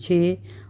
6।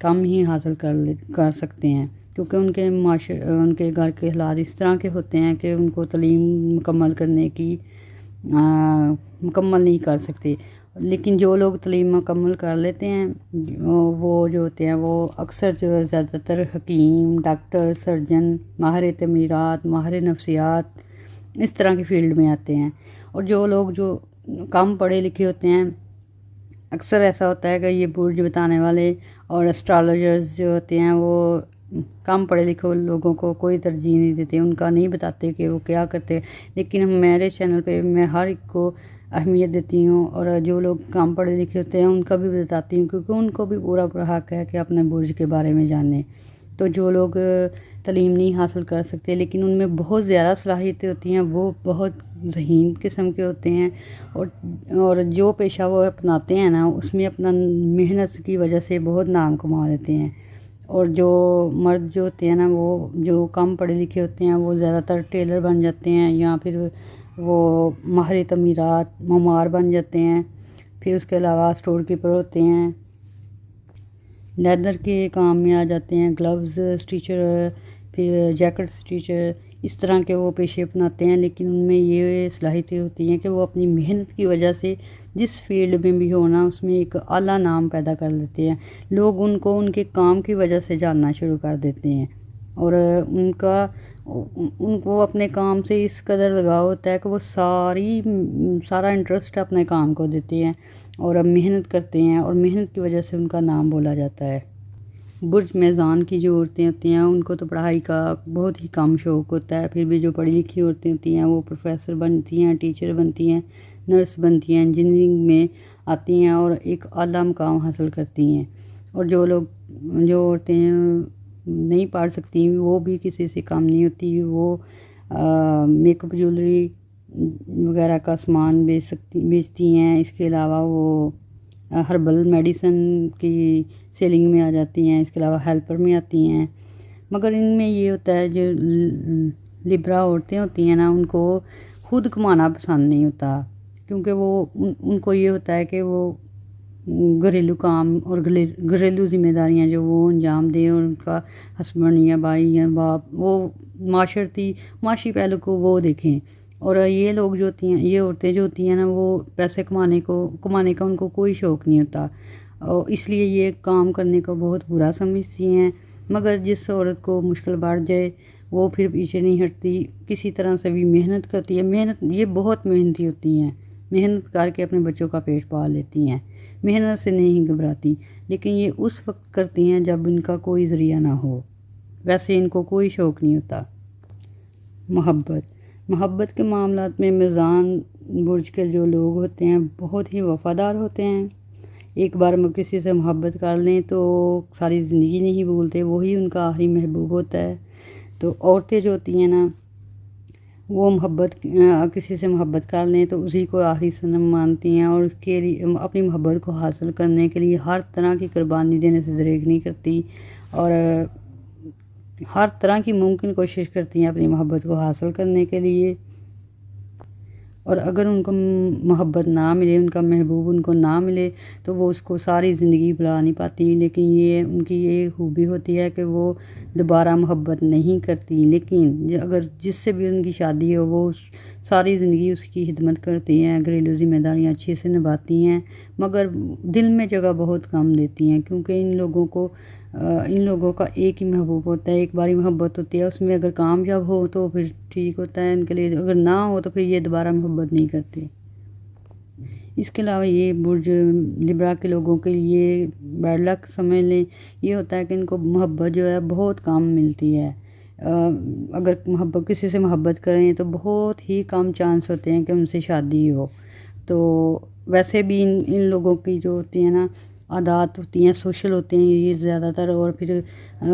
کم ہی حاصل کر سکتے ہیں، کیونکہ ان کے گھر کے حالات اس طرح کے ہوتے ہیں کہ ان کو تعلیم مکمل نہیں کر سکتے۔ لیکن جو لوگ تعلیم مکمل کر لیتے ہیں وہ جو ہوتے ہیں وہ اکثر جو ہے زیادہ تر حکیم، ڈاکٹر، سرجن، ماہر تعمیرات، ماہر نفسیات اس طرح کی فیلڈ میں آتے ہیں۔ اور جو لوگ جو کم پڑھے لکھے ہوتے ہیں، اکثر ایسا ہوتا ہے کہ یہ برج بتانے والے اور اسٹرالوجرز جو ہوتے ہیں وہ کم پڑھے لکھے لوگوں کو کوئی ترجیح نہیں دیتے، ان کا نہیں بتاتے کہ وہ کیا کرتے، لیکن میرے چینل پہ میں ہر ایک کو اہمیت دیتی ہوں، اور جو لوگ کم پڑھے لکھے ہوتے ہیں ان کا بھی بتاتی ہوں، کیونکہ ان کو بھی پورا حق ہے کہ اپنے برج کے بارے میں جانیں۔ تو جو لوگ تعلیم نہیں حاصل کر سکتے لیکن ان میں بہت زیادہ صلاحیتیں ہوتی ہیں، وہ بہت ذہین قسم کے ہوتے ہیں، اور جو پیشہ وہ اپناتے ہیں نا اس میں اپنا محنت کی وجہ سے بہت نام کما لیتے ہیں۔ اور جو مرد جو ہوتے ہیں نا وہ جو کم پڑھے لکھے ہوتے ہیں وہ زیادہ تر ٹیلر بن جاتے ہیں، یا پھر وہ ماہر تعمیرات، معمار بن جاتے ہیں، پھر اس کے علاوہ اسٹور کیپر ہوتے ہیں، لیدر کے کام میں آ جاتے ہیں، گلوز اسٹیچر، پھر جیکٹ اسٹیچر، اس طرح کے وہ پیشے اپناتے ہیں۔ لیکن ان میں یہ صلاحیتیں ہوتی ہیں کہ وہ اپنی محنت کی وجہ سے جس فیلڈ میں بھی ہونا اس میں ایک اعلیٰ نام پیدا کر لیتے ہیں، لوگ ان کو ان کے کام کی وجہ سے جاننا شروع کر دیتے ہیں، اور ان کو اپنے کام سے اس قدر لگاؤ ہوتا ہے کہ وہ سارا انٹرسٹ اپنے کام کو دیتے ہیں اور محنت کرتے ہیں، اور محنت کی وجہ سے ان کا نام بولا جاتا ہے۔ برج میزان کی جو عورتیں ہوتی ہیں ان کو تو پڑھائی کا بہت ہی کم شوق ہوتا ہے، پھر بھی جو پڑھی لکھی عورتیں ہوتی ہیں وہ پروفیسر بنتی ہیں، ٹیچر بنتی ہیں، نرس بنتی ہیں، انجینئرنگ میں آتی ہیں اور ایک اعلیٰ مقام حاصل کرتی ہیں۔ اور جو عورتیں نہیں پڑھ سکتی وہ بھی کسی سے کم نہیں ہوتی، وہ میک اپ جولری وغیرہ کا سامان بیچتی ہیں، اس کے علاوہ وہ ہربل میڈیسن کی سیلنگ میں آ جاتی ہیں، اس کے علاوہ ہیلپر میں آتی ہیں۔ مگر ان میں یہ ہوتا ہے جو لبرا عورتیں ہوتی ہیں نا ان کو خود کمانا پسند نہیں ہوتا، کیونکہ ان کو یہ ہوتا ہے کہ وہ گھریلو کام اور گھریلو ذمہ داریاں جو وہ انجام دیں، اور ان کا ہسبینڈ یا بھائی یا باپ وہ معاشی پہلو کو وہ دیکھیں۔ اور یہ لوگ جو ہوتی ہیں، یہ عورتیں جو ہوتی ہیں نا وہ پیسے کمانے کا ان کو کوئی شوق نہیں ہوتا، اور اس لیے یہ کام کرنے کو بہت برا سمجھتی ہیں۔ مگر جس عورت کو مشکل بڑھ جائے وہ پھر پیچھے نہیں ہٹتی، کسی طرح سے بھی محنت کرتی ہے۔ یہ بہت محنتی ہوتی ہیں، محنت کر کے اپنے بچوں کا پیٹ پال لیتی ہیں، محنت سے نہیں گھبراتی، لیکن یہ اس وقت کرتی ہیں جب ان کا کوئی ذریعہ نہ ہو، ویسے ان کو کوئی شوق نہیں ہوتا۔ محبت کے معاملات میں میزان برج کے جو لوگ ہوتے ہیں بہت ہی وفادار ہوتے ہیں، ایک بار میں کسی سے محبت کر لیں تو ساری زندگی نہیں بھولتے، وہی ان کا آخری محبوب ہوتا ہے۔ تو عورتیں جو ہوتی ہیں نا وہ کسی سے محبت کر لیں تو اسی کو آخری صنم مانتی ہیں، اور اس کے لیے اپنی محبت کو حاصل کرنے کے لیے ہر طرح کی قربانی دینے سے دریغ نہیں کرتی، اور ہر طرح کی ممکن کوشش کرتی ہیں اپنی محبت کو حاصل کرنے کے لیے۔ اور اگر ان کو محبت نہ ملے، ان کا محبوب ان کو نہ ملے تو وہ اس کو ساری زندگی بھلا نہیں پاتی، لیکن ان کی یہ خوبی ہوتی ہے کہ وہ دوبارہ محبت نہیں کرتی، لیکن اگر جس سے بھی ان کی شادی ہو وہ ساری زندگی اس کی خدمت کرتی ہیں، گھریلو ذمہ داریاں اچھے سے نبھاتی ہیں، مگر دل میں جگہ بہت کم دیتی ہیں، کیونکہ ان لوگوں کا ایک ہی محبوب ہوتا ہے، ایک باری محبت ہوتی ہے، اس میں اگر کامیاب ہو تو پھر ٹھیک ہوتا ہے ان کے لیے، اگر نہ ہو تو پھر یہ دوبارہ محبت نہیں کرتے۔ اس کے علاوہ یہ برج لبرا کے لوگوں کے لیے بیڈ لک سمجھ لیں، یہ ہوتا ہے کہ ان کو محبت جو ہے بہت کم ملتی ہے، اگر کسی سے محبت کریں تو بہت ہی کم چانس ہوتے ہیں کہ ان سے شادی ہو۔ تو ویسے بھی ان لوگوں کی جو ہوتی ہیں نا عادات ہوتی ہیں، سوشل ہوتے ہیں یہ زیادہ تر، اور پھر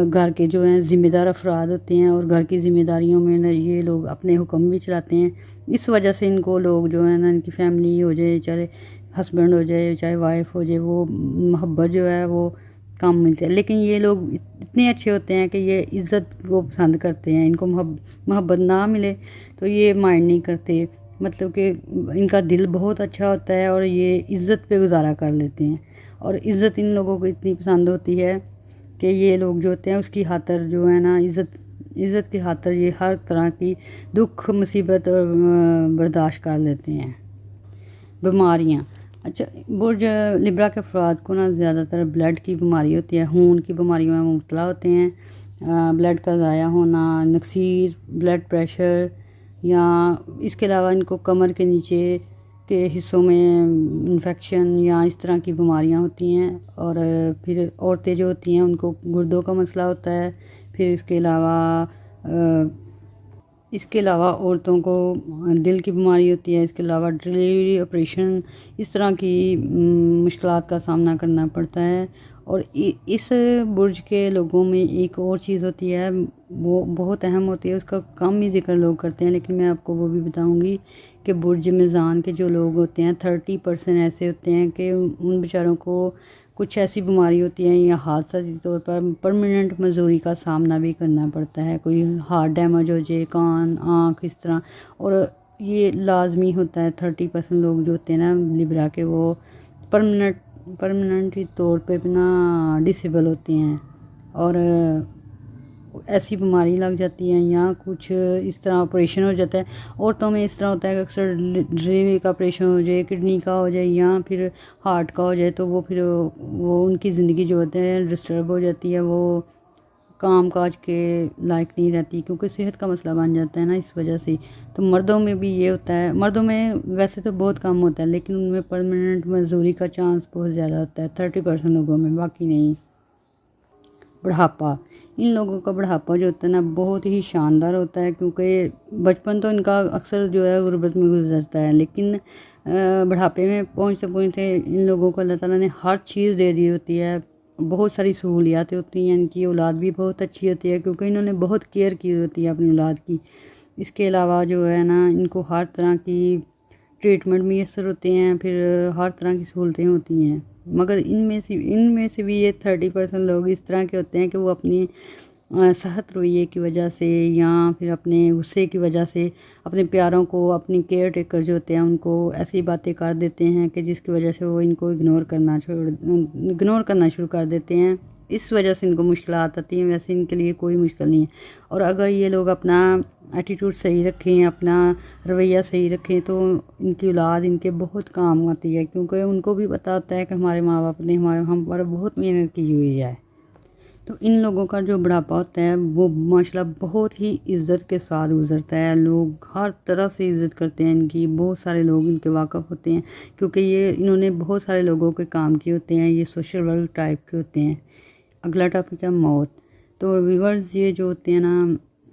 گھر کے جو ہیں ذمہ دار افراد ہوتے ہیں، اور گھر کی ذمہ داریوں میں یہ لوگ اپنے حکم بھی چلاتے ہیں، اس وجہ سے ان کو لوگ جو ہے نا ان کی فیملی ہو جائے، چاہے ہسبینڈ ہو جائے چاہے وائف ہو جائے، وہ محبت جو ہے وہ کم ملتی ہے۔ لیکن یہ لوگ اتنے اچھے ہوتے ہیں کہ یہ عزت کو پسند کرتے ہیں، ان کو محبت نہ ملے تو یہ مائنڈ نہیں کرتے، مطلب کہ ان کا دل بہت اچھا ہوتا ہے اور یہ عزت پہ گزارا کر لیتے ہیں، اور عزت ان لوگوں کو اتنی پسند ہوتی ہے کہ یہ لوگ جو ہوتے ہیں اس کی خاطر جو ہے نا عزت کی خاطر یہ ہر طرح کی دکھ مصیبت اور برداشت کر لیتے ہیں۔ بیماریاں، اچھا برج لبرا کے افراد کو نا زیادہ تر بلڈ کی بیماری ہوتی ہے، خون کی بیماریوں میں مبتلا ہوتے ہیں، بلڈ کا ضائع ہونا، نکسیر، بلڈ پریشر، یا اس کے علاوہ ان کو کمر کے نیچے کے حصوں میں انفیکشن یا اس طرح کی بیماریاں ہوتی ہیں، اور پھر عورتیں جو ہوتی ہیں ان کو گردوں کا مسئلہ ہوتا ہے، پھر اس کے علاوہ عورتوں کو دل کی بیماری ہوتی ہے، اس کے علاوہ ڈلیوری آپریشن، اس طرح کی مشکلات کا سامنا کرنا پڑتا ہے۔ اور اس برج کے لوگوں میں ایک اور چیز ہوتی ہے، وہ بہت اہم ہوتی ہے، اس کا کم ہی ذکر لوگ کرتے ہیں، لیکن میں آپ کو وہ بھی بتاؤں گی کہ برج میزان کے جو لوگ ہوتے ہیں 30% ایسے ہوتے ہیں کہ ان بیچاروں کو کچھ ایسی بیماری ہوتی ہیں یا حادثاتی طور پر پرماننٹ مزدوری کا سامنا بھی کرنا پڑتا ہے، کوئی ہارٹ ڈیمیج ہو جائے، کان، آنکھ، اس طرح، اور یہ لازمی ہوتا ہے۔ 30% لوگ جو ہوتے ہیں نا لبرا کے، وہ پرماننٹ طور پہ نا ڈسیبل ہوتے ہیں، اور ایسی بیماری لگ جاتی ہے یا کچھ اس طرح آپریشن ہو جاتا ہے۔ عورتوں میں اس طرح ہوتا ہے کہ اکثر ڈلیوری کا آپریشن ہو جائے، کڈنی کا ہو جائے یا پھر ہارٹ کا ہو جائے، تو وہ ان کی زندگی جو ہوتے ہیں ڈسٹرب ہو جاتی ہے، وہ کام کاج کے لائق نہیں رہتی، کیونکہ صحت کا مسئلہ بن جاتا ہے نا اس وجہ سے۔ تو مردوں میں بھی یہ ہوتا ہے، مردوں میں ویسے تو بہت کم ہوتا ہے، لیکن ان میں پرماننٹ مزدوری کا چانس بہت زیادہ ہوتا ہے 30% لوگوں میں، باقی نہیں۔ بڑھاپا، ان لوگوں کا بڑھاپا جو ہوتا ہے نا بہت ہی شاندار ہوتا ہے، کیونکہ بچپن تو ان کا اکثر جو ہے غربت میں گزرتا ہے، لیکن بڑھاپے میں پہنچتے ان لوگوں کو اللہ تعالیٰ نے ہر چیز دے دی ہوتی ہے، بہت ساری سہولیات ہوتی ہیں، ان کی اولاد بھی بہت اچھی ہوتی ہے، کیونکہ انہوں نے بہت کیئر کی ہوتی ہے اپنی اولاد کی۔ اس کے علاوہ جو ہے نا ان کو ہر طرح کی ٹریٹمنٹ میسر ہوتے ہیں، پھر ہر طرح کی سہولتیں ہوتی ہیں، مگر ان میں سے بھی یہ 30% لوگ اس طرح کے ہوتے ہیں کہ وہ اپنی سخت رویے کی وجہ سے یا پھر اپنے غصے کی وجہ سے اپنے پیاروں کو، اپنی کیئر ٹیکر جو ہوتے ہیں ان کو ایسی باتیں کر دیتے ہیں کہ جس کی وجہ سے وہ ان کو اگنور کرنا شروع کر دیتے ہیں، اس وجہ سے ان کو مشکلات آتی ہیں۔ ویسے ان کے لیے کوئی مشکل نہیں ہے، اور اگر یہ لوگ اپنا ایٹیٹیوڈ صحیح رکھیں، اپنا رویہ صحیح رکھیں، تو ان کی اولاد ان کے بہت کام آتی ہے، کیونکہ ان کو بھی پتہ ہوتا ہے کہ ہمارے ماں باپ نے ہم پر بہت محنت کی ہوئی ہے۔ تو ان لوگوں کا جو بڑھاپا ہوتا ہے وہ ماشاءاللہ بہت ہی عزت کے ساتھ گزرتا ہے، لوگ ہر طرح سے عزت کرتے ہیں ان کی، بہت سارے لوگ ان کے واقف ہوتے ہیں، کیونکہ انہوں نے بہت سارے لوگوں کے کام کیے ہوتے ہیں، یہ سوشل ورک ٹائپ کے ہوتے ہیں۔ اگلا ٹاپک ہے موت۔ تو ویورز، یہ جو ہوتے ہیں نا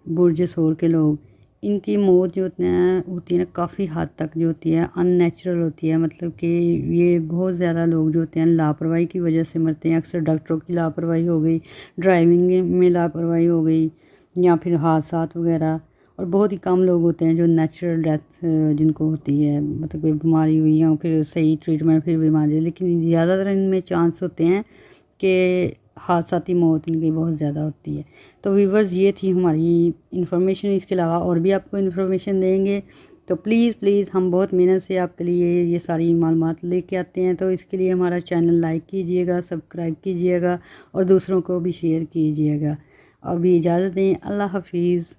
برج ثور کے لوگ، ان کی موت جو ہوتی ہے نا کافی حد تک جو ہوتی ہے ان نیچرل ہوتی ہے، مطلب کہ یہ بہت زیادہ لوگ جو ہوتے ہیں لاپرواہی کی وجہ سے مرتے ہیں، اکثر ڈاکٹروں کی لاپرواہی ہو گئی، ڈرائیونگ میں لاپرواہی ہو گئی، یا پھر حادثات وغیرہ، اور بہت ہی کم لوگ ہوتے ہیں جو نیچرل ڈیتھ جن کو ہوتی ہے، مطلب کوئی بیماری ہوئی یا پھر صحیح ٹریٹمنٹ پھر بیماری، لیکن زیادہ تر ان میں چانس ہوتے ہیں کہ حادثاتی موت ان کی بہت زیادہ ہوتی ہے۔ تو ویورز، یہ تھی ہماری انفارمیشن، اس کے علاوہ اور بھی آپ کو انفارمیشن دیں گے، تو پلیز ہم بہت محنت سے آپ کے لیے یہ ساری معلومات لے کے آتے ہیں، تو اس کے لیے ہمارا چینل لائک کیجئے گا، سبسکرائب کیجئے گا، اور دوسروں کو بھی شیئر کیجئے گا۔ ابھی اجازت دیں، اللہ حافظ۔